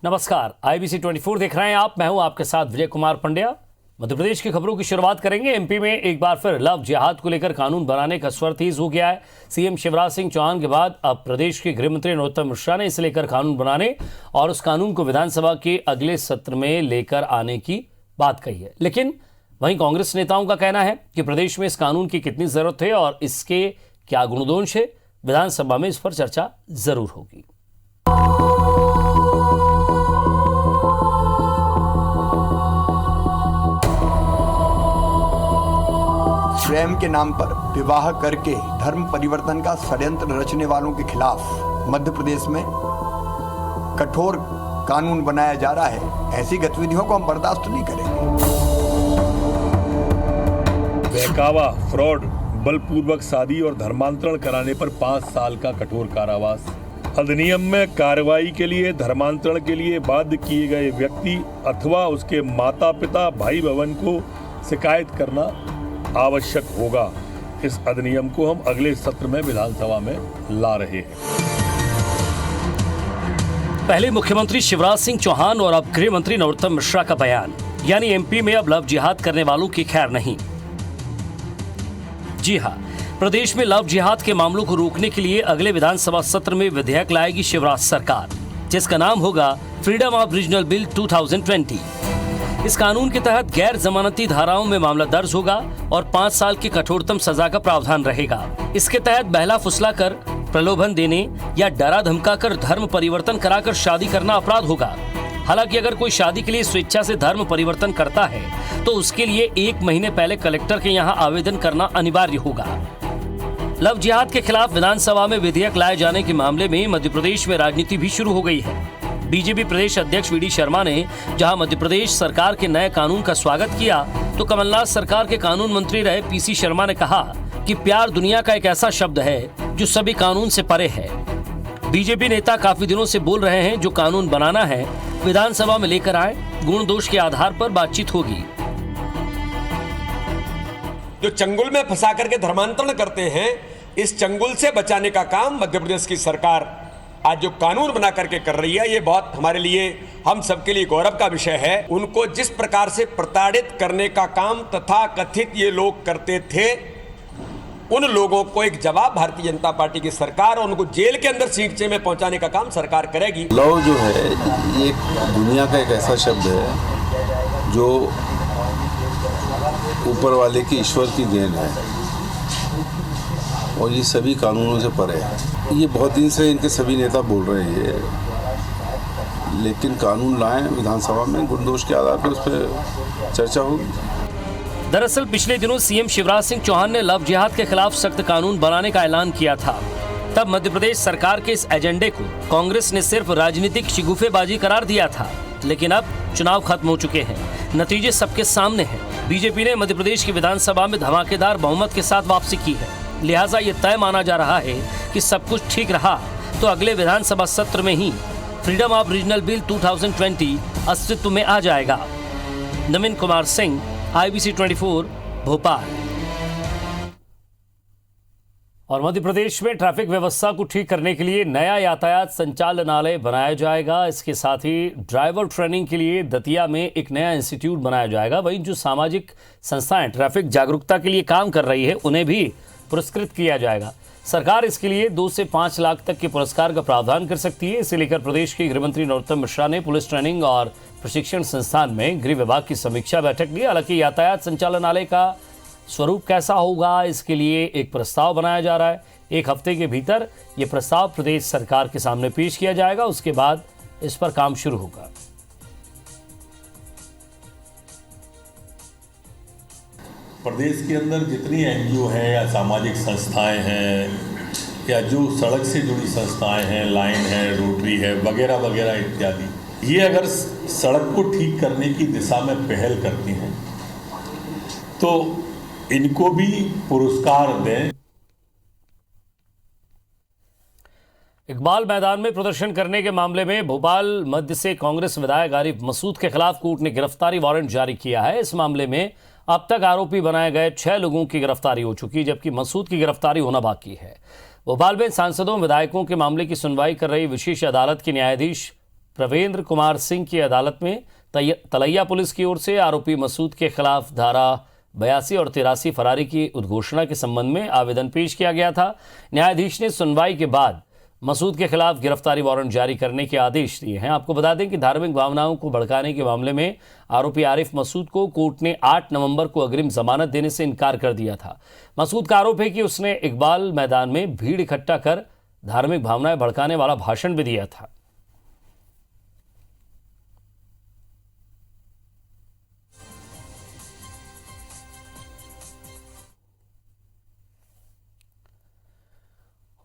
नमस्कार, IBC 24 देख रहे हैं आप। मैं हूं आपके साथ विजय कुमार पंड्या। मध्य प्रदेश की खबरों की शुरुआत करेंगे। एमपी में एक बार फिर लव जिहाद को लेकर कानून बनाने का स्वर तेज हो गया है। सीएम शिवराज सिंह चौहान के बाद अब प्रदेश के गृह मंत्री नरोत्तम मिश्रा ने इसे लेकर कानून बनाने और उस कानून को विधानसभा के अगले सत्र में लेकर आने की बात कही है। लेकिन वहीं कांग्रेस नेताओं का कहना है कि प्रदेश में इस कानून की कितनी जरूरत है और इसके क्या गुणदोष है, विधानसभा में इस पर चर्चा जरूर होगी। प्रेम के नाम पर विवाह करके धर्म परिवर्तन का षड्यंत्र रचने वालों के खिलाफ मध्य प्रदेश में कठोर कानून बनाया जा रहा है। ऐसी गतिविधियों को हम बर्दाश्त नहीं करेंगे। बहकावा, फ्रॉड, बलपूर्वक शादी और धर्मांतरण कराने पर 5 साल का कठोर कारावास। अधिनियम में कार्रवाई के लिए धर्मांतरण के लिए बाध्य किए गए व्यक्ति अथवा उसके माता पिता भाई बहन को शिकायत करना आवश्यक होगा। इस अधिनियम को हम अगले सत्र में विधानसभा में ला रहे हैं। पहले मुख्यमंत्री शिवराज सिंह चौहान और अब गृह मंत्री नरोत्तम मिश्रा का बयान, यानी एमपी में अब लव जिहाद करने वालों की खैर नहीं। जी हां, प्रदेश में लव जिहाद के मामलों को रोकने के लिए अगले विधानसभा सत्र में विधेयक लाएगी शिवराज सरकार, जिसका नाम होगा फ्रीडम ऑफ रीजनल बिल 2020। इस कानून के तहत गैर जमानती धाराओं में मामला दर्ज होगा और 5 साल की कठोरतम सजा का प्रावधान रहेगा। इसके तहत बहला फुसला कर, प्रलोभन देने या डरा धमकाकर धर्म परिवर्तन कराकर शादी करना अपराध होगा। हालांकि अगर कोई शादी के लिए स्वेच्छा से धर्म परिवर्तन करता है तो उसके लिए 1 महीने पहले कलेक्टर के यहाँ आवेदन करना अनिवार्य होगा। लव जिहाद के खिलाफ विधानसभा में विधेयक लाए जाने के मामले में मध्य प्रदेश में राजनीति भी शुरू हो गई है। बीजेपी प्रदेश अध्यक्ष वी डी शर्मा ने जहां मध्य प्रदेश सरकार के नए कानून का स्वागत किया, तो कमलनाथ सरकार के कानून मंत्री रहे पीसी शर्मा ने कहा कि प्यार दुनिया का एक ऐसा शब्द है जो सभी कानून से परे है। बीजेपी नेता काफी दिनों से बोल रहे हैं जो कानून बनाना है विधानसभा में लेकर आए, गुण दोष के आधार पर बातचीत होगी। जो चंगुल में फंसा करके धर्मांतरण करते हैं, इस चंगुल से बचाने का काम मध्य प्रदेश की सरकार आज जो कानून बना करके कर रही है, ये बहुत हमारे लिए, हम सबके लिए गौरव का विषय है। उनको जिस प्रकार से प्रताड़ित करने का काम तथा कथित ये लोग करते थे, उन लोगों को एक जवाब भारतीय जनता पार्टी की सरकार और उनको जेल के अंदर सींचे में पहुंचाने का काम सरकार करेगी। लव जो है ये दुनिया का एक ऐसा शब्द है जो ऊपर वाले की ईश्वर की देन है और ये सभी कानूनों से परे है। ये बहुत दिन से इनके सभी नेता बोल रहे हैं, लेकिन कानून लाएं विधानसभा में, गुण दोष के आधार पर उस पर चर्चा होगी। दरअसल पिछले दिनों सीएम शिवराज सिंह चौहान ने लव जिहाद के खिलाफ सख्त कानून बनाने का ऐलान किया था। तब मध्य प्रदेश सरकार के इस एजेंडे को कांग्रेस ने सिर्फ राजनीतिक शिगुफेबाजी करार दिया था। लेकिन अब चुनाव खत्म हो चुके हैं, नतीजे सबके सामने हैं। बीजेपी ने मध्य प्रदेश की विधानसभा में धमाकेदार बहुमत के साथ वापसी की है। लिहाजा ये तय माना जा रहा है कि सब कुछ ठीक रहा तो अगले विधानसभा सत्र में ही फ्रीडम ऑफ रीजनल बिल 2020 अस्तित्व में आ जाएगा। नवीन कुमार सिंह, IBC 24, भोपाल। और मध्य प्रदेश में ट्रैफिक व्यवस्था को ठीक करने के लिए नया यातायात संचालनालय बनाया जाएगा। इसके साथ ही ड्राइवर ट्रेनिंग के लिए दतिया में एक नया इंस्टीट्यूट बनाया जाएगा। वहीं जो सामाजिक संस्थाएं ट्रैफिक जागरूकता के लिए काम कर रही है, उन्हें भी पुरस्कृत किया जाएगा। सरकार इसके लिए 2 से 5 लाख तक के पुरस्कार का प्रावधान कर सकती है। इसे लेकर प्रदेश के गृह मंत्री नरोत्तम मिश्रा ने पुलिस ट्रेनिंग और प्रशिक्षण संस्थान में गृह विभाग की समीक्षा बैठक ली। हालांकि यातायात संचालनालय का स्वरूप कैसा होगा, इसके लिए एक प्रस्ताव बनाया जा रहा है। 1 हफ्ते के भीतर ये प्रस्ताव प्रदेश सरकार के सामने पेश किया जाएगा। उसके बाद इस पर काम शुरू होगा। प्रदेश के अंदर जितनी NGO हैं या सामाजिक संस्थाएं हैं या जो सड़क से जुड़ी संस्थाएं हैं, लाइन है, रोटरी है, वगैरह वगैरह इत्यादि, ये अगर सड़क को ठीक करने की दिशा में पहल करती हैं तो इनको भी पुरस्कार दें। इकबाल मैदान में प्रदर्शन करने के मामले में भोपाल मध्य से कांग्रेस विधायक आरिफ मसूद के खिलाफ कोर्ट ने गिरफ्तारी वारंट जारी किया है। इस मामले में अब तक आरोपी बनाए गए 6 लोगों की गिरफ्तारी हो चुकी, जबकि मसूद की गिरफ्तारी होना बाकी है। भोपाल में सांसदों विधायकों के मामले की सुनवाई कर रही विशेष अदालत के न्यायाधीश प्रवेंद्र कुमार सिंह की अदालत में तलैया पुलिस की ओर से आरोपी मसूद के खिलाफ धारा 82 और 83 फरारी की उद्घोषणा के संबंध में आवेदन पेश किया गया था। न्यायाधीश ने सुनवाई के बाद मसूद के खिलाफ गिरफ्तारी वारंट जारी करने के आदेश दिए हैं। आपको बता दें कि धार्मिक भावनाओं को भड़काने के मामले में आरोपी आरिफ मसूद को कोर्ट ने 8 नवंबर को अग्रिम जमानत देने से इनकार कर दिया था। मसूद का आरोप है कि उसने इकबाल मैदान में भीड़ इकट्ठा कर धार्मिक भावनाएं भड़काने वाला भाषण भी दिया था।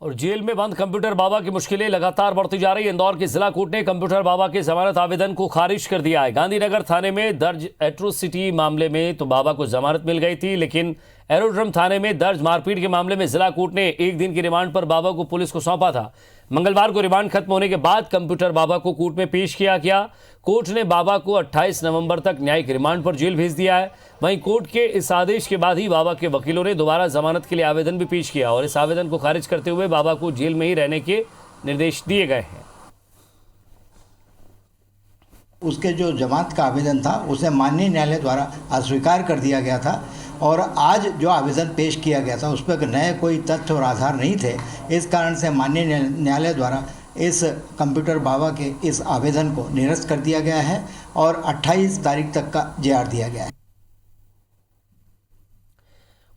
और जेल में बंद कंप्यूटर बाबा की मुश्किलें लगातार बढ़ती जा रही। इंदौर के जिला कोर्ट ने कंप्यूटर बाबा के जमानत आवेदन को खारिज कर दिया है। गांधीनगर थाने में दर्ज एट्रोसिटी मामले में तो बाबा को जमानत मिल गई थी, लेकिन एरोड्रम थाने में दर्ज मारपीट के मामले में जिला कोर्ट ने 1 दिन की रिमांड पर बाबा को पुलिस को सौंपा था। मंगलवार को रिमांड खत्म होने के बाद कंप्यूटर बाबा को कोर्ट में पेश किया गया। कोर्ट ने बाबा को 28 नवंबर तक न्यायिक रिमांड पर जेल भेज दिया है। वहीं कोर्ट के इस आदेश के बाद ही बाबा के वकीलों ने दोबारा जमानत के लिए आवेदन भी पेश किया और इस आवेदन को खारिज करते हुए बाबा को जेल में ही रहने के निर्देश दिए गए हैं। उसके जो जमानत का आवेदन था उसे माननीय न्यायालय द्वारा अस्वीकार कर दिया गया था और आज जो आवेदन पेश किया गया था उस पर नए कोई तथ्य और आधार नहीं थे। इस कारण से माननीय न्यायालय द्वारा इस कंप्यूटर बाबा के इस आवेदन को निरस्त कर दिया गया है और 28 तारीख तक का JR दिया गया है।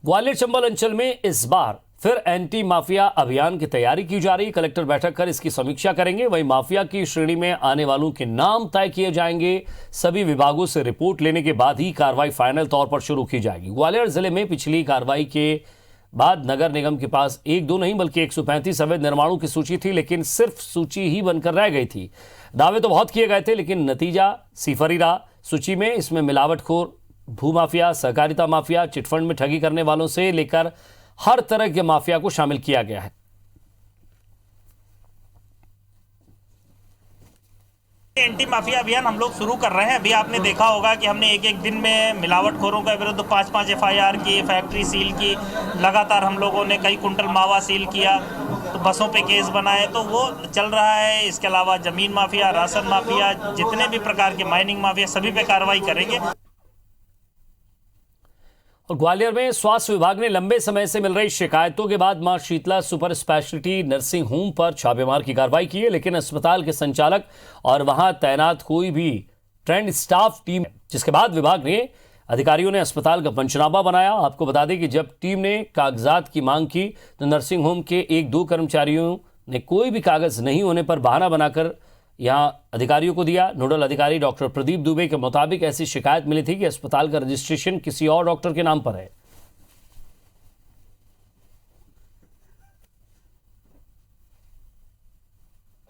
ग्वालियर चंबल अंचल में इस बार फिर एंटी माफिया अभियान की तैयारी की जा रही है। कलेक्टर बैठक कर इसकी समीक्षा करेंगे। वहीं माफिया की श्रेणी में आने वालों के नाम तय किए जाएंगे। सभी विभागों से रिपोर्ट लेने के बाद ही कार्रवाई फाइनल तौर पर शुरू की जाएगी। ग्वालियर जिले में पिछली कार्रवाई के बाद नगर निगम के पास 1-2 नहीं बल्कि 135 अवैध निर्माणों की सूची थी, लेकिन सिर्फ सूची ही बनकर रह गई थी। दावे तो बहुत किए गए थे, लेकिन नतीजा सिफरी रहा। सूची में इसमें मिलावटखोर, भूमाफिया, सहकारिता माफिया, चिटफंड में ठगी करने वालों से लेकर हर तरह के माफिया को शामिल किया गया है। एंटी माफिया अभियान हम लोग शुरू कर रहे हैं। अभी आपने देखा होगा कि हमने एक दिन में मिलावटखोरों के विरुद्ध 5-5 FIR की, फैक्ट्री सील की, लगातार हम लोगों ने कई कुंटल मावा सील किया, तो बसों पे केस बनाए, तो वो चल रहा है। इसके अलावा जमीन माफिया, राशन माफिया, जितने भी प्रकार के माइनिंग माफिया, सभी पे कार्रवाई करेंगे। और ग्वालियर में स्वास्थ्य विभाग ने लंबे समय से मिल रही शिकायतों के बाद मां Sheetla super speciality nursing home पर छापेमार की कार्रवाई की है, लेकिन अस्पताल के संचालक और वहां तैनात कोई भी ट्रेंड स्टाफ टीम, जिसके बाद विभाग ने अधिकारियों ने अस्पताल का पंचनामा बनाया। आपको बता दें कि जब टीम ने कागजात की मांग की तो नर्सिंग होम के 1-2 कर्मचारियों ने कोई भी कागज नहीं होने पर बहाना बनाकर यहां अधिकारियों को दिया। नोडल अधिकारी डॉक्टर प्रदीप दुबे के मुताबिक ऐसी शिकायत मिली थी कि अस्पताल का रजिस्ट्रेशन किसी और डॉक्टर के नाम पर है।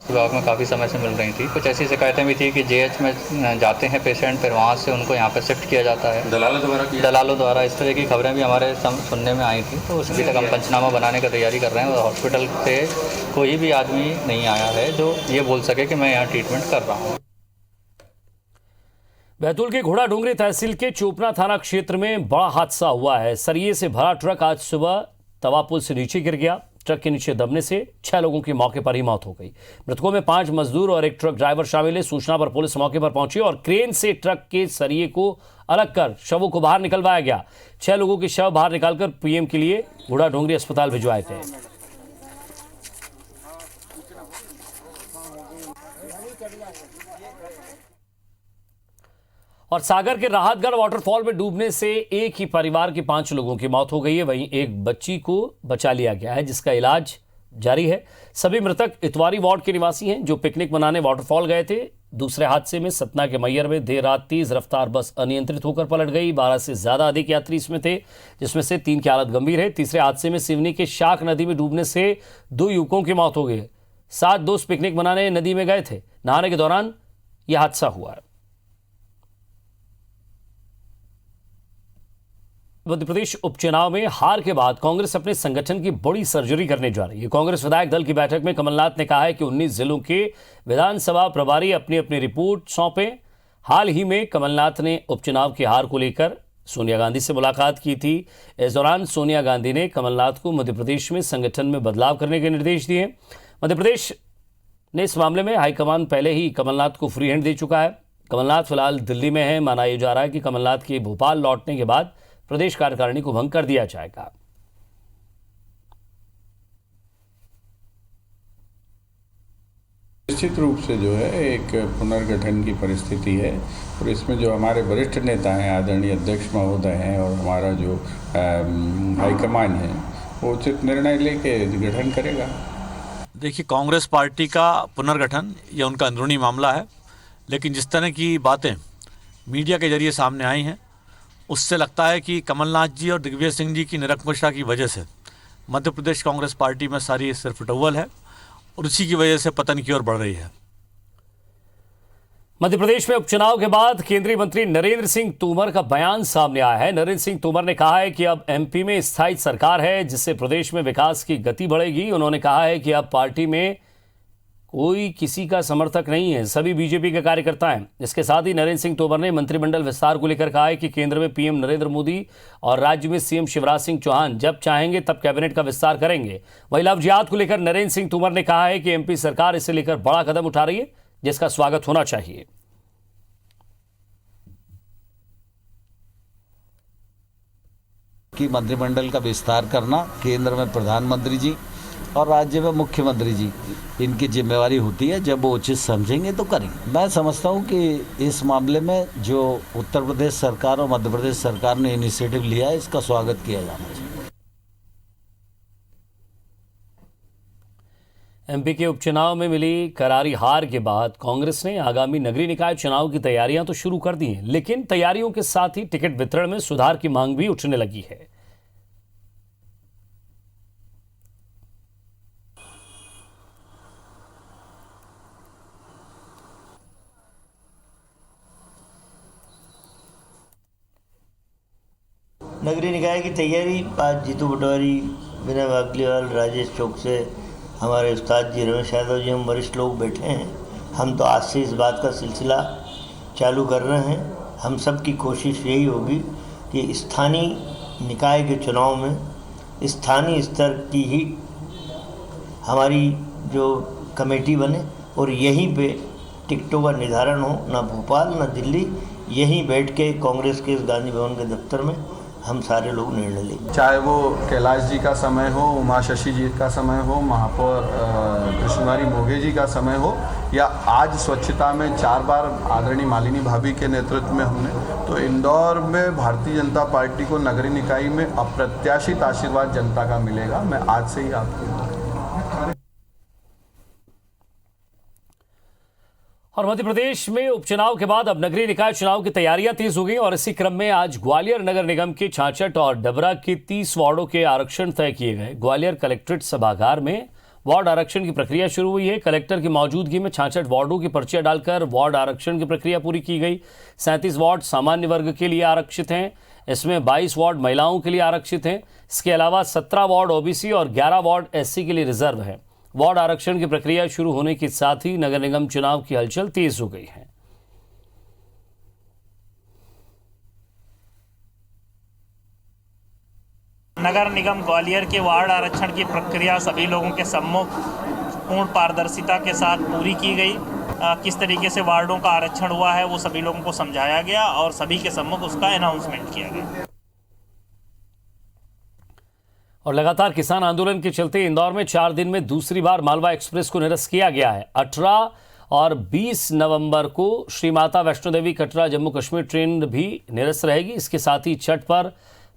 विभाग में काफ़ी समय से मिल रही थी। कुछ ऐसी शिकायतें भी थी कि JH में जाते हैं पेशेंट, फिर वहाँ से उनको यहाँ पर शिफ्ट किया जाता है दलालों द्वारा। इस तरह की खबरें भी हमारे सुनने में आई थी। तो अभी तक हम पंचनामा बनाने का तैयारी कर रहे हैं और हॉस्पिटल से कोई भी आदमी नहीं आया है जो ये बोल सके कि मैं यहाँ ट्रीटमेंट कर रहा हूँ। बैतूल के घोड़ा डोंगरी तहसील के चोपना थाना क्षेत्र में बड़ा हादसा हुआ है। सरिये से भरा ट्रक आज सुबह तवा पुल से नीचे गिर गया। ट्रक के नीचे दबने से 6 लोगों की मौके पर ही मौत हो गई। मृतकों में 5 मजदूर और 1 ट्रक ड्राइवर शामिल है। सूचना पर पुलिस मौके पर पहुंची और क्रेन से ट्रक के सरिये को अलग कर शवों को बाहर निकलवाया गया। 6 लोगों के शव बाहर निकालकर PM के लिए घोड़ा डोंगरी अस्पताल भिजवाए गए। और सागर के राहतगढ़ वाटरफॉल में डूबने से एक ही परिवार के 5 लोगों की मौत हो गई है। वहीं एक बच्ची को बचा लिया गया है, जिसका इलाज जारी है। सभी मृतक इतवारी वार्ड के निवासी हैं जो पिकनिक मनाने वाटरफॉल गए थे। दूसरे हादसे में सतना के मैयर में देर रात तेज रफ्तार बस अनियंत्रित होकर पलट गई। 12 से ज्यादा अधिक यात्री इसमें थे, जिसमें से 3 की हालत गंभीर है। तीसरे हादसे में सिवनी के शाख नदी में डूबने से 2 युवकों की मौत हो गई है। 7 दोस्त पिकनिक मनाने नदी में गए थे। नहाने के दौरान यह हादसा हुआ है। मध्य प्रदेश उपचुनाव में हार के बाद कांग्रेस अपने संगठन की बड़ी सर्जरी करने जा रही है। कांग्रेस विधायक दल की बैठक में कमलनाथ ने कहा है कि 19 जिलों के विधानसभा प्रभारी अपनी अपनी रिपोर्ट सौंपें। हाल ही में कमलनाथ ने उपचुनाव की हार को लेकर सोनिया गांधी से मुलाकात की थी। इस दौरान सोनिया गांधी ने कमलनाथ को मध्य प्रदेश में संगठन में बदलाव करने के निर्देश दिए। मध्य प्रदेश ने इस मामले में हाईकमान पहले ही कमलनाथ को फ्री हैंड दे चुका है। कमलनाथ फिलहाल दिल्ली में है। माना यह जा रहा है कि कमलनाथ के भोपाल लौटने के बाद प्रदेश कार्यकारिणी को भंग कर दिया जाएगा। निश्चित रूप से जो है एक पुनर्गठन की परिस्थिति है और इसमें जो हमारे वरिष्ठ नेता हैं, आदरणीय अध्यक्ष महोदय हैं और हमारा जो हाईकमान है वो उचित निर्णय लेके गठन करेगा। देखिए, कांग्रेस पार्टी का पुनर्गठन ये उनका अंदरूनी मामला है, लेकिन जिस तरह की बातें मीडिया के जरिए सामने आई हैं उससे लगता है कि कमलनाथ जी और दिग्विजय सिंह जी की निरंकुशता की वजह से मध्य प्रदेश कांग्रेस पार्टी में सारी सिर्फ टव्वल है और उसी की वजह से पतन की ओर बढ़ रही है। मध्य प्रदेश में उपचुनाव के बाद केंद्रीय मंत्री नरेंद्र सिंह तोमर का बयान सामने आया है। नरेंद्र सिंह तोमर ने कहा है कि अब एमपी में स्थायी सरकार है जिससे प्रदेश में विकास की गति बढ़ेगी। उन्होंने कहा है कि अब पार्टी में कोई किसी का समर्थक नहीं है, सभी बीजेपी के कार्यकर्ता हैं। इसके साथ ही नरेंद्र सिंह तोमर ने मंत्रिमंडल विस्तार को लेकर कहा है कि केंद्र में पीएम नरेंद्र मोदी और राज्य में सीएम शिवराज सिंह चौहान जब चाहेंगे तब कैबिनेट का विस्तार करेंगे। वहीं लव जिहाद को लेकर नरेंद्र सिंह तोमर ने कहा है कि एमपी सरकार इसे लेकर बड़ा कदम उठा रही है जिसका स्वागत होना चाहिए। कि मंत्रिमंडल का विस्तार करना केंद्र में प्रधानमंत्री जी और राज्य में मुख्यमंत्री जी इनकी जिम्मेवारी होती है, जब वो उचित समझेंगे तो करेंगे। मैं समझता हूँ कि इस मामले में जो उत्तर प्रदेश सरकार और मध्य प्रदेश सरकार ने इनिशिएटिव लिया है इसका स्वागत किया जाना चाहिए। एमपी के उपचुनाव में मिली करारी हार के बाद कांग्रेस ने आगामी नगरीय निकाय चुनाव की तैयारियां तो शुरू कर दी हैं, लेकिन तैयारियों के साथ ही टिकट वितरण में सुधार की मांग भी उठने लगी है। नगरीय निकाय की तैयारी आज जीतू पटवारी, विनय वाकलीवाल, राजेश चौक से हमारे उस्ताद जी रमेश यादव जी, हम वरिष्ठ लोग बैठे हैं। हम तो आज से इस बात का सिलसिला चालू कर रहे हैं। हम सब की कोशिश यही होगी कि स्थानीय निकाय के चुनाव में स्थानीय स्तर की ही हमारी जो कमेटी बने और यहीं पे टिकटों का निर्धारण हो, ना भोपाल ना दिल्ली, यहीं बैठ के कांग्रेस के इस गांधी भवन के दफ्तर में हम सारे लोग निर्णय लेंगे। चाहे वो कैलाश जी का समय हो, उमा शशि जी का समय हो, महापौर कृष्णकुमारी मोघे जी का समय हो, या आज स्वच्छता में 4 बार आदरणीय मालिनी भाभी के नेतृत्व में हमने, तो इंदौर में भारतीय जनता पार्टी को नगरीय निकाय में अप्रत्याशित आशीर्वाद जनता का मिलेगा। मैं आज से ही आपको। और मध्य प्रदेश में उपचुनाव के बाद अब नगरीय निकाय चुनाव की तैयारियां तेज हो गई और इसी क्रम में आज ग्वालियर नगर निगम के 66 और डबरा के 30 वार्डों के आरक्षण तय किए गए। ग्वालियर कलेक्ट्रेट सभागार में वार्ड आरक्षण की प्रक्रिया शुरू हुई है। कलेक्टर की मौजूदगी में 66 वार्डों की पर्चियां डालकर वार्ड आरक्षण की प्रक्रिया पूरी की गई। 37 वार्ड सामान्य वर्ग के लिए आरक्षित हैं, इसमें 22 वार्ड महिलाओं के लिए आरक्षित हैं। इसके अलावा 17 वार्ड ओबीसी और 11 वार्ड एससी के लिए रिजर्व है। वार्ड आरक्षण की प्रक्रिया शुरू होने के साथ ही नगर निगम चुनाव की हलचल तेज हो गई है। नगर निगम ग्वालियर के वार्ड आरक्षण की प्रक्रिया सभी लोगों के सम्मुख पूर्ण पारदर्शिता के साथ पूरी की गई। किस तरीके से वार्डों का आरक्षण हुआ है वो सभी लोगों को समझाया गया और सभी के सम्मुख उसका अनाउंसमेंट किया गया। और लगातार किसान आंदोलन के चलते इंदौर में 4 दिन में दूसरी बार मालवा एक्सप्रेस को निरस्त किया गया है। 18 और 20 नवंबर को श्री माता वैष्णो देवी कटरा जम्मू कश्मीर ट्रेन भी निरस्त रहेगी। इसके साथ ही छठ पर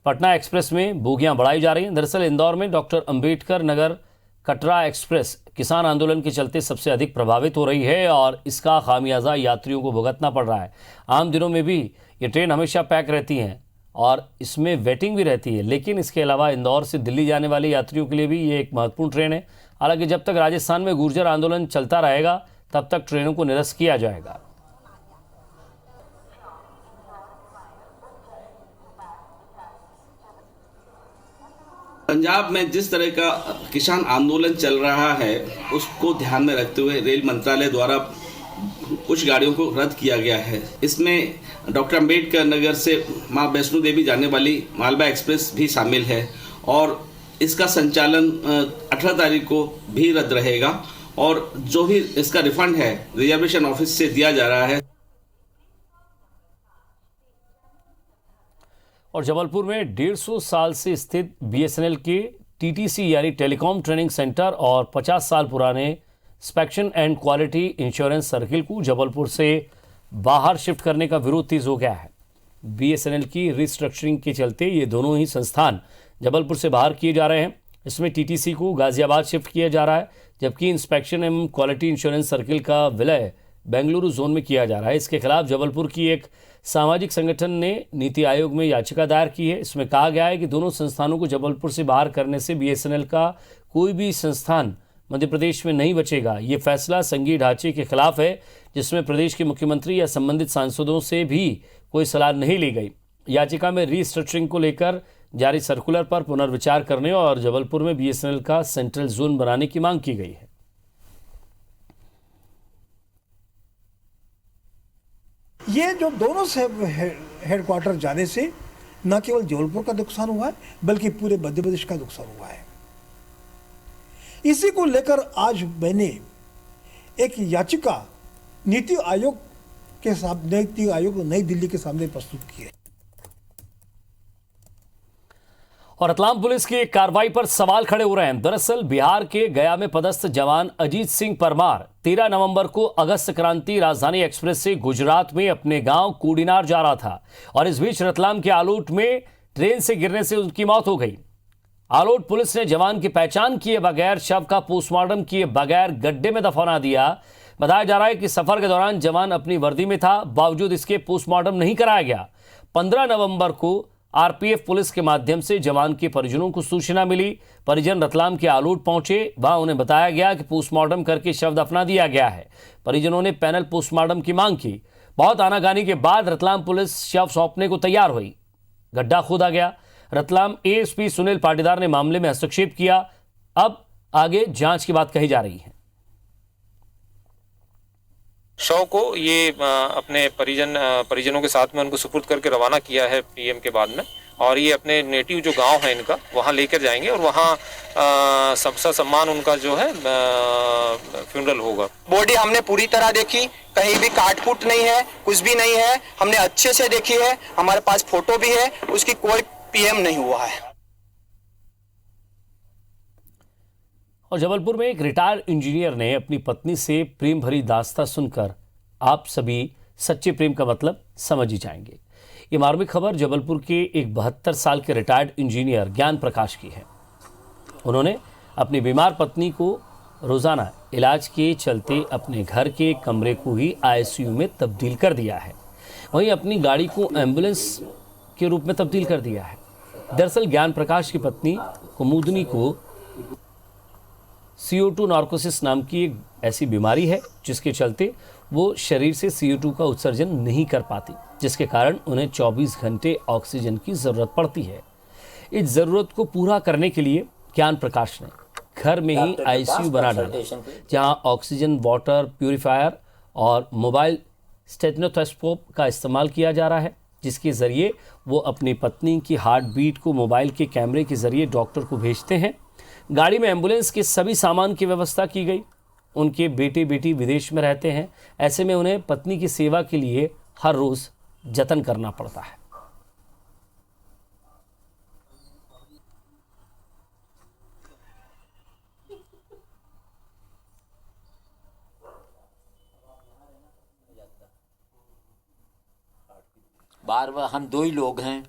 पटना एक्सप्रेस में बोगियां बढ़ाई जा रही हैं। दरअसल इंदौर में डॉक्टर अंबेडकर नगर कटरा एक्सप्रेस किसान आंदोलन के चलते सबसे अधिक प्रभावित हो रही है और इसका खामियाजा यात्रियों को भुगतना पड़ रहा है। आम दिनों में भी ये ट्रेन हमेशा पैक रहती हैं और इसमें वेटिंग भी रहती है, लेकिन इसके अलावा इंदौर से दिल्ली जाने वाले यात्रियों के लिए भी ये एक महत्वपूर्ण ट्रेन है। हालांकि जब तक राजस्थान में गुर्जर आंदोलन चलता रहेगा तब तक ट्रेनों को निरस्त किया जाएगा। पंजाब में जिस तरह का किसान आंदोलन चल रहा है उसको ध्यान में रखते हुए रेल मंत्रालय द्वारा कुछ गाड़ियों को रद्द किया गया है। इसमें डॉक्टर अंबेडकर नगर से मां वैष्णो देवी जाने वाली मालवा एक्सप्रेस भी शामिल है और इसका संचालन 18 तारीख को भी रद्द रहेगा और जो भी इसका रिफंड है रिजर्वेशन ऑफिस से दिया जा रहा है। और जबलपुर में 150 साल से स्थित बीएसएनएल के टीटीसी यानी टेलीकॉम ट्रेनिंग सेंटर और 50 साल पुराने inspection and quality insurance circle को जबलपुर से बाहर शिफ्ट करने का विरोध तेज हो गया है। बीएसएनएल की रिस्ट्रक्चरिंग के चलते ये दोनों ही संस्थान जबलपुर से बाहर किए जा रहे हैं। इसमें टीटीसी को गाजियाबाद शिफ्ट किया जा रहा है, जबकि इंस्पेक्शन एवं क्वालिटी इंश्योरेंस सर्किल का विलय बेंगलुरु जोन में किया जा रहा है। इसके खिलाफ जबलपुर की एक सामाजिक संगठन ने नीति आयोग में याचिका दायर की है। इसमें कहा गया है कि दोनों संस्थानों को जबलपुर से बाहर करने से बीएसएनएल का कोई भी संस्थान मध्य प्रदेश में नहीं बचेगा। ये फैसला संघीय ढांचे के खिलाफ है, जिसमें प्रदेश के मुख्यमंत्री या संबंधित सांसदों से भी कोई सलाह नहीं ली गई। याचिका में रीस्ट्रक्चरिंग को लेकर जारी सर्कुलर पर पुनर्विचार करने और जबलपुर में बीएसएनएल का सेंट्रल जोन बनाने की मांग की गई है। ये जो दोनों से हेडक्वार्टर जाने से न केवल जबलपुर का नुकसान हुआ है, बल्कि पूरे मध्य प्रदेश का नुकसान हुआ है। इसी को लेकर आज मैंने एक याचिका नीति आयोग के सामने, नीति आयोग नई दिल्ली के सामने प्रस्तुत की है। और रतलाम पुलिस की एक कार्रवाई पर सवाल खड़े हो रहे हैं। दरअसल बिहार के गया में पदस्थ जवान अजीत सिंह परमार 13 नवंबर को अगस्त क्रांति राजधानी एक्सप्रेस से गुजरात में अपने गांव कूड़ीनार जा रहा था और इस बीच रतलाम के आलोट में ट्रेन से गिरने से उनकी मौत हो गई। आलोट पुलिस ने जवान की पहचान किए बगैर शव का पोस्टमार्टम किए बगैर गड्ढे में दफना दिया। बताया जा रहा है कि सफर के दौरान जवान अपनी वर्दी में था, बावजूद इसके पोस्टमार्टम नहीं कराया गया। 15 नवंबर को आरपीएफ पुलिस के माध्यम से जवान के परिजनों को सूचना मिली। परिजन रतलाम के आलोट पहुंचे, वहां उन्हें बताया गया कि पोस्टमार्टम करके शव दफना दिया गया है। परिजनों ने पैनल पोस्टमार्टम की मांग की। बहुत आनाकानी के बाद रतलाम पुलिस शव सौंपने को तैयार हुई। गड्ढा खोदा गया। रतलाम एएसपी सुनील पाटीदार ने मामले में हस्तक्षेप किया। अब आगे जांच की बात कही जा रही है। शव को ये अपने परिजनों के साथ में उनको सुपुर्द करके रवाना किया है पीएम के बाद में, और ये अपने नेटिव जो गांव है इनका वहां लेकर जाएंगे और वहां सबसे सम्मान उनका जो है फ्यूनरल होगा। बॉडी हमने पूरी तरह देखी, कहीं भी काटकूट नहीं है, कुछ भी नहीं है, हमने अच्छे से देखी है। हमारे पास फोटो भी है, उसकी कोई पीएम नहीं हुआ है। और जबलपुर में एक रिटायर्ड इंजीनियर ने अपनी पत्नी से प्रेम भरी दास्तां सुनकर आप सभी सच्चे प्रेम का मतलब समझ ही जाएंगे। ये मार्मिक खबर जबलपुर के एक 72 साल के रिटायर्ड इंजीनियर ज्ञान प्रकाश की है। उन्होंने अपनी बीमार पत्नी को रोजाना इलाज के चलते अपने घर के कमरे को ही आईसीयू में तब्दील कर दिया है। वहीं अपनी गाड़ी को एम्बुलेंस के रूप में तब्दील कर दिया है। दरअसल ज्ञान प्रकाश की पत्नी कुमुदनी को CO2 नार्कोसिस नाम की एक ऐसी बीमारी है जिसके चलते वो शरीर से CO2 का उत्सर्जन नहीं कर पाती, जिसके कारण उन्हें 24 घंटे ऑक्सीजन की ज़रूरत पड़ती है। इस ज़रूरत को पूरा करने के लिए ज्ञान प्रकाश ने घर में ही आईसीयू बना डाला, जहां ऑक्सीजन वाटर प्यूरिफायर और मोबाइल स्टेथोस्कोप का इस्तेमाल किया जा रहा है, जिसके ज़रिए वो अपनी पत्नी की हार्ट बीट को मोबाइल के कैमरे के ज़रिए डॉक्टर को भेजते हैं। गाड़ी में एम्बुलेंस के सभी सामान की व्यवस्था की गई। उनके बेटे बेटी विदेश में रहते हैं, ऐसे में उन्हें पत्नी की सेवा के लिए हर रोज़ जतन करना पड़ता है। बार बार हम दो ही लोग हैं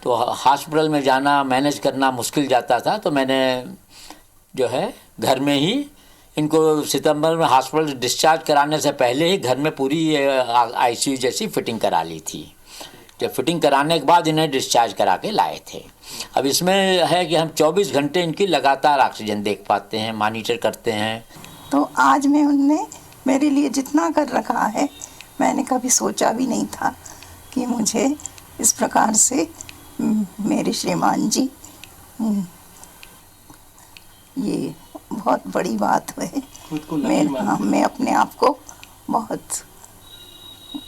तो हॉस्पिटल में जाना मैनेज करना मुश्किल जाता था, तो मैंने जो है घर में ही इनको सितंबर में हॉस्पिटल डिस्चार्ज कराने से पहले ही घर में पूरी आईसीयू जैसी फिटिंग करा ली थी। जब फिटिंग कराने के बाद इन्हें डिस्चार्ज करा के लाए थे। अब इसमें है कि हम 24 घंटे इनकी लगातार ऑक्सीजन देख पाते हैं, मॉनिटर करते हैं। तो आज में उनने मेरे लिए जितना कर रखा है, मैंने कभी सोचा भी नहीं था कि मुझे इस प्रकार से मेरे श्रीमान जी, ये बहुत बड़ी बात है। मैं अपने आप को बहुत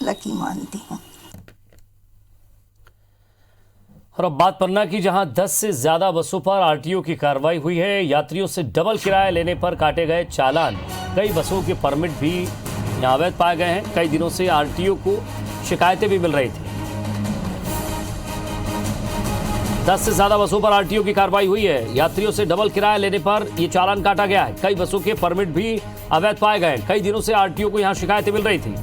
लकी मानती हूँ। और अब बात पन्ना की, जहां 10 से ज्यादा बसों पर आरटीओ की कार्रवाई हुई है। यात्रियों से डबल किराया लेने पर काटे गए चालान। कई बसों के परमिट भी यहाँ अवैध पाए गए हैं। कई दिनों से आरटीओ को शिकायतें भी मिल रही थी। 10 से ज्यादा बसों पर आरटीओ की कार्रवाई हुई है। यात्रियों से डबल किराया लेने पर यह चालान काटा गया है। कई बसों के परमिट भी अवैध पाए गए। कई दिनों से आरटीओ को यहां शिकायतें मिल रही थी।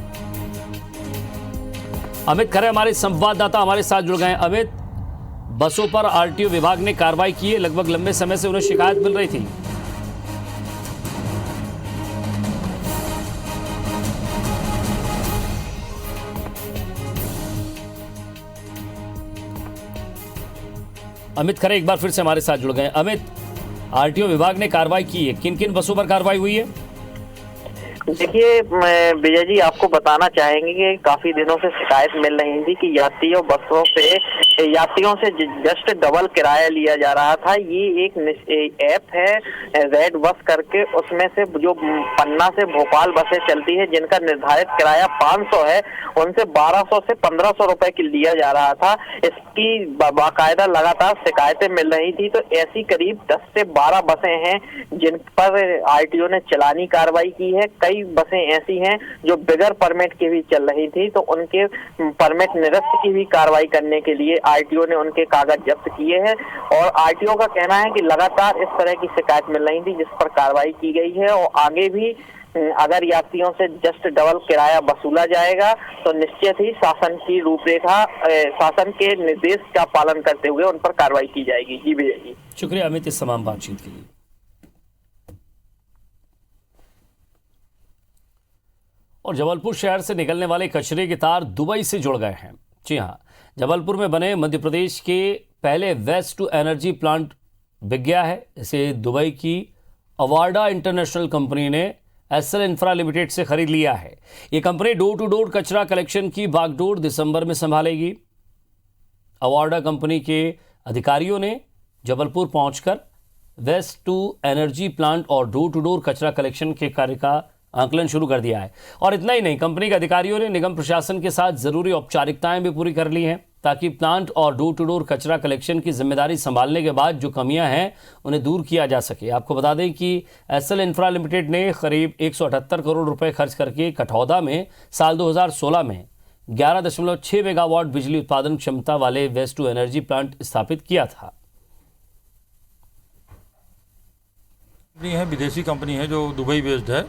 अमित खरे हमारे संवाददाता हमारे साथ जुड़ गए हैं। अमित, बसों पर आरटीओ विभाग ने कार्रवाई की है, लगभग लंबे समय से उन्हें शिकायत मिल रही थी। अमित खरे एक बार फिर से हमारे साथ जुड़ गए। अमित, आरटीओ विभाग ने कार्रवाई की है, किन किन बसों पर कार्रवाई हुई है? देखिए विजय जी, आपको बताना चाहेंगे कि काफी दिनों से शिकायत मिल रही थी कि यात्रियों से जस्ट डबल किराया लिया जा रहा था। ये एक ऐप है रेड बस करके, उसमें से जो पन्ना से भोपाल बसें चलती है जिनका निर्धारित किराया 500 है, उनसे 1200 से 1500 रुपए की लिया जा रहा था। इसकी बाकायदा लगातार शिकायतें मिल रही थी। तो ऐसी करीब 10 से 12 बसें हैं जिन पर आरटीओ ने चलानी कार्रवाई की है। कई बसें ऐसी हैं जो बिगर परमिट की भी चल रही थी, तो उनके परमिट निरस्त की भी कार्रवाई करने के लिए आरटीओ ने उनके कागज जब्त किए हैं। और आरटीओ का कहना है कि लगातार इस तरह की शिकायत मिल रही थी जिस पर कार्रवाई की गई है। और आगे भी अगर यात्रियों से जस्ट डबल किराया वसूला जाएगा तो निश्चित ही शासन की रूपरेखा, शासन के निर्देश का पालन करते हुए उन पर कार्रवाई की जाएगी। जी विजय जी, शुक्रिया अमित इस तमाम बातचीत के लिए। और जबलपुर शहर से निकलने वाले कचरे के तार दुबई से जुड़ गए हैं। जी हाँ, जबलपुर में बने मध्य प्रदेश के पहले वेस्ट टू एनर्जी प्लांट बिक गया है। इसे दुबई की अवार्डा इंटरनेशनल कंपनी ने एसएल इंफ्रा लिमिटेड से खरीद लिया है। ये कंपनी डोर टू डोर कचरा कलेक्शन की बागडोर दिसंबर में संभालेगी। अवार्डा कंपनी के अधिकारियों ने जबलपुर पहुंचकर वेस्ट टू एनर्जी प्लांट और डोर टू डोर कचरा कलेक्शन के कार्य का आंकलन शुरू कर दिया है। और इतना ही नहीं, कंपनी के अधिकारियों ने निगम प्रशासन के साथ जरूरी औपचारिकताएं भी पूरी कर ली हैं ताकि प्लांट और डोर टू डोर कचरा कलेक्शन की जिम्मेदारी संभालने के बाद जो कमियां हैं उन्हें दूर किया जा सके। आपको बता दें कि एसएल इंफ्रा लिमिटेड ने करीब 178 करोड़ रुपए खर्च करके कठौदा में साल 2016 में 11.6 मेगावाट बिजली उत्पादन क्षमता वाले वेस्ट टू एनर्जी प्लांट स्थापित किया था। कंपनी है, विदेशी कंपनी है जो दुबई बेस्ड है।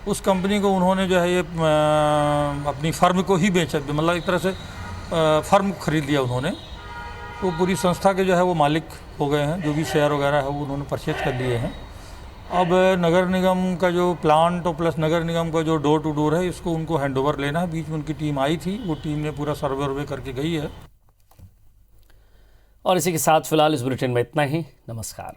उस कंपनी को उन्होंने जो है ये अपनी फर्म को ही बेचा, मतलब एक तरह से फर्म खरीद लिया उन्होंने। तो पूरी संस्था के जो है वो मालिक हो गए हैं। जो भी शेयर वगैरह है वो उन्होंने परचेज कर लिए हैं। अब नगर निगम का जो प्लांट और प्लस नगर निगम का जो डोर टू डोर है, इसको उनको हैंडओवर लेना है। बीच में उनकी टीम आई थी, वो टीम ने पूरा सर्वे वर्वे करके गई है। और इसी के साथ फिलहाल इस बुलेटिन में इतना ही। नमस्कार।